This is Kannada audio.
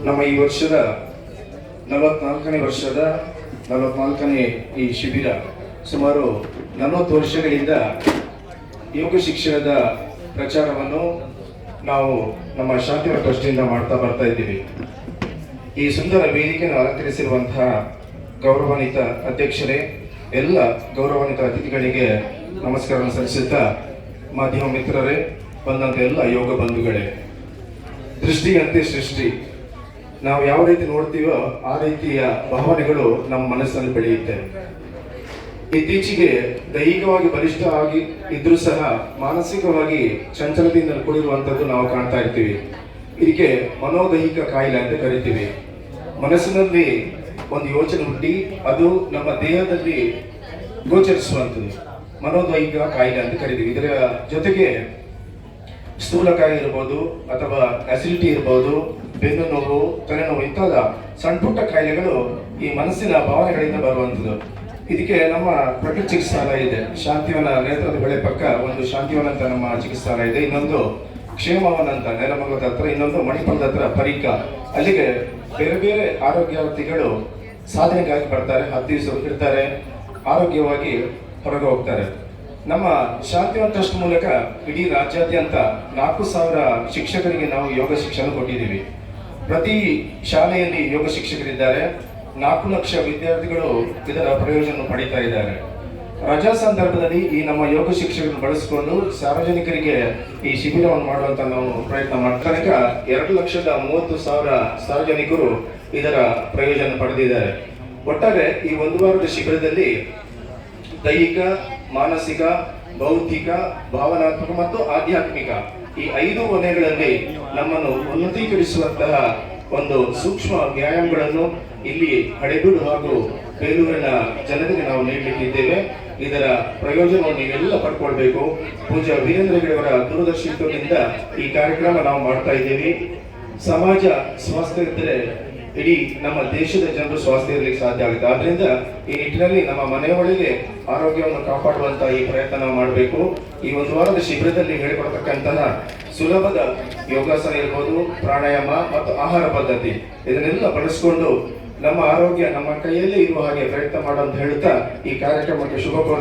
ನಮ್ಮ ಈ ವರ್ಷದ 44ನೇ ವರ್ಷದ 44ನೇ ಈ ಶಿಬಿರ ಸುಮಾರು 40 ವರ್ಷಗಳಿಂದ ಯೋಗ ಶಿಕ್ಷಣದ ಪ್ರಚಾರವನ್ನು ನಾವು ನಮ್ಮ ಶಾಂತಿವನ ಟ್ರಸ್ಟಿಂದ ಮಾಡ್ತಾ ಬರ್ತಾ ಇದ್ದೀವಿ. ಈ ಸುಂದರ ವೇದಿಕೆಯನ್ನು ಅಲಂಕರಿಸಿರುವಂತಹ ಗೌರವಾನ್ವಿತ ಅಧ್ಯಕ್ಷರೇ, ಎಲ್ಲ ಗೌರವಾನ್ವಿತ ಅತಿಥಿಗಳಿಗೆ ನಮಸ್ಕಾರವನ್ನು ಸಲ್ಲಿಸುತ್ತಾ, ಮಾಧ್ಯಮ ಮಿತ್ರರೇ, ಬಂದಂಥ ಎಲ್ಲ ಯೋಗ ಬಂಧುಗಳೇ, ದೃಷ್ಟಿಯಂತೆ ಸೃಷ್ಟಿ. ನಾವು ಯಾವ ರೀತಿ ನೋಡ್ತೀವೋ ಆ ರೀತಿಯ ಭಾವನೆಗಳು ನಮ್ಮ ಮನಸ್ಸಲ್ಲಿ ಬೆಳೆಯುತ್ತೆ. ಇತ್ತೀಚೆಗೆ ದೈಹಿಕವಾಗಿ ಬಲಿಷ್ಠ ಆಗಿ ಇದ್ರೂ ಸಹ ಮಾನಸಿಕವಾಗಿ ಚಂಚಲತೆಯಿಂದ ಕೂಡಿರುವಂಥದ್ದು ನಾವು ಕಾಣ್ತಾ ಇರ್ತೀವಿ. ಇದಕ್ಕೆ ಮನೋದೈಹಿಕ ಕಾಯಿಲೆ ಅಂತ ಕರಿತೀವಿ. ಮನಸ್ಸಿನಲ್ಲಿ ಒಂದು ಯೋಚನೆ ಹುಟ್ಟಿ ಅದು ನಮ್ಮ ದೇಹದಲ್ಲಿ ಗೋಚರಿಸುವಂಥದ್ದು ಮನೋದೈಹಿಕ ಕಾಯಿಲೆ ಅಂತ ಕರಿತೀವಿ. ಇದರ ಜೊತೆಗೆ ಸ್ಥೂಲಕಾಯಿ ಇರ್ಬೋದು, ಅಥವಾ ಅಸಿಡಿಟಿ ಇರ್ಬೋದು, ಬೆನ್ನು ನೋವು, ತಲೆನೋವು ಇಂಥದ ಸಣ್ಣ ಪುಟ್ಟ ಕಾಯಿಲೆಗಳು ಈ ಮನಸ್ಸಿನ ಭಾವನೆಗಳಿಂದ ಬರುವಂಥದ್ದು. ಇದಕ್ಕೆ ನಮ್ಮ ಪ್ರಕೃತಿ ಚಿಕಿತ್ಸಾಲಯ ಇದೆ, ಶಾಂತಿವನ ನೇತ್ರದ ಬೆಳೆ ಪಕ್ಕ ಒಂದು ಶಾಂತಿವನ ಅಂತ ನಮ್ಮ ಚಿಕಿತ್ಸಾಲಯ ಇದೆ, ಇನ್ನೊಂದು ಕ್ಷೇಮವನ ಅಂತ ನೆಲಮಂಗಲದ ಹತ್ರ, ಇನ್ನೊಂದು ಮಣಿಪಾಲದ ಹತ್ರ ಪರೀಕ. ಅಲ್ಲಿಗೆ ಬೇರೆ ಬೇರೆ ಆರೋಗ್ಯಾರ್ಥಿಗಳು ಸಾಧನೆಗಾಗಿ ಬರ್ತಾರೆ, 10 ದಿವಸ ಇರ್ತಾರೆ, ಆರೋಗ್ಯವಾಗಿ ಹೊರಗೆ ಹೋಗ್ತಾರೆ. ನಮ್ಮ ಶಾಂತಿವನ ಟ್ರಸ್ಟ್ ಮೂಲಕ ಇಡೀ ರಾಜ್ಯಾದ್ಯಂತ 4,000 ಶಿಕ್ಷಕರಿಗೆ ನಾವು ಯೋಗ ಶಿಕ್ಷಣ ಕೊಟ್ಟಿದ್ದೀವಿ. ಪ್ರತಿ ಶಾಲೆಯಲ್ಲಿ ಯೋಗ ಶಿಕ್ಷಕರಿದ್ದಾರೆ. 4 ಲಕ್ಷ ವಿದ್ಯಾರ್ಥಿಗಳು ಇದರ ಪ್ರಯೋಜನ ಪಡೀತಾ ಇದ್ದಾರೆ. ರಜಾ ಸಂದರ್ಭದಲ್ಲಿ ಈ ನಮ್ಮ ಯೋಗ ಶಿಕ್ಷಕರನ್ನು ಬಳಸಿಕೊಂಡು ಸಾರ್ವಜನಿಕರಿಗೆ ಈ ಶಿಬಿರವನ್ನು ಮಾಡುವಂತ ನಾವು ಪ್ರಯತ್ನ ಮಾಡ್ತಾರೆ. 2,30,000 ಸಾರ್ವಜನಿಕರು ಇದರ ಪ್ರಯೋಜನ ಪಡೆದಿದ್ದಾರೆ. ಒಟ್ಟಾರೆ ಈ 1 ವಾರದ ಶಿಬಿರದಲ್ಲಿ ದೈಹಿಕ, ಮಾನಸಿಕ, ಬೌದ್ಧಿಕ, ಭಾವನಾತ್ಮಕ ಮತ್ತು ಆಧ್ಯಾತ್ಮಿಕ ಈ 5 ವಲಯಗಳಲ್ಲಿ ನಮ್ಮನ್ನು ಉನ್ನತೀಕರಿಸುವಂತಹ ಒಂದು ಸೂಕ್ಷ್ಮ ವ್ಯಾಯಾಮಗಳನ್ನು ಇಲ್ಲಿ ಹಳೆಬೀಡು ಹಾಗೂ ಬೇಲೂರಿನ ಜನರಿಗೆ ನಾವು ನೀಡಲಿಕ್ಕಿದ್ದೇವೆ. ಇದರ ಪ್ರಯೋಜನವನ್ನು ನೀವೆಲ್ಲ ಪಡ್ಕೊಳ್ಬೇಕು. ಪೂಜ್ಯ ವೀರೇಂದ್ರ ಹೆಗ್ಗಡೆಯವರ ದೂರದರ್ಶಿತ್ವದಿಂದ ಈ ಕಾರ್ಯಕ್ರಮ ನಾವು ಮಾಡ್ತಾ ಇದ್ದೇವೆ. ಸಮಾಜ ಸ್ವಾಸ್ಥ್ಯ ಇದ್ದರೆ ಇಡೀ ನಮ್ಮ ದೇಶದ ಜನರು ಸ್ವಾಸ್ಥ್ಯ ಇರಲಿಕ್ಕೆ ಸಾಧ್ಯ ಆಗುತ್ತೆ. ಆದ್ರಿಂದ ಈ ನಿಟ್ಟಿನಲ್ಲಿ ನಮ್ಮ ಮನೆಯೊಳಗೆ ಆರೋಗ್ಯವನ್ನು ಕಾಪಾಡುವಂತಹ ಈ ಪ್ರಯತ್ನ ನಾವು ಮಾಡಬೇಕು. ಈ 1 ವಾರದ ಶಿಬಿರದಲ್ಲಿ ಹೇಳಿಕೊಡತಕ್ಕಂತಹ ಸುಲಭದ ಯೋಗಾಸನ ಇರ್ಬೋದು, ಪ್ರಾಣಾಯಾಮ ಮತ್ತು ಆಹಾರ ಪದ್ಧತಿ, ಇದನ್ನೆಲ್ಲ ಬಳಸಿಕೊಂಡು ನಮ್ಮ ಆರೋಗ್ಯ ನಮ್ಮ ಕೈಯಲ್ಲೇ ಇರುವ ಹಾಗೆ ಪ್ರಯತ್ನ ಮಾಡುವಂತ ಹೇಳ್ತಾ ಈ ಕಾರ್ಯಕ್ರಮಕ್ಕೆ ಶುಭ ಕೋರುತ್ತೇನೆ.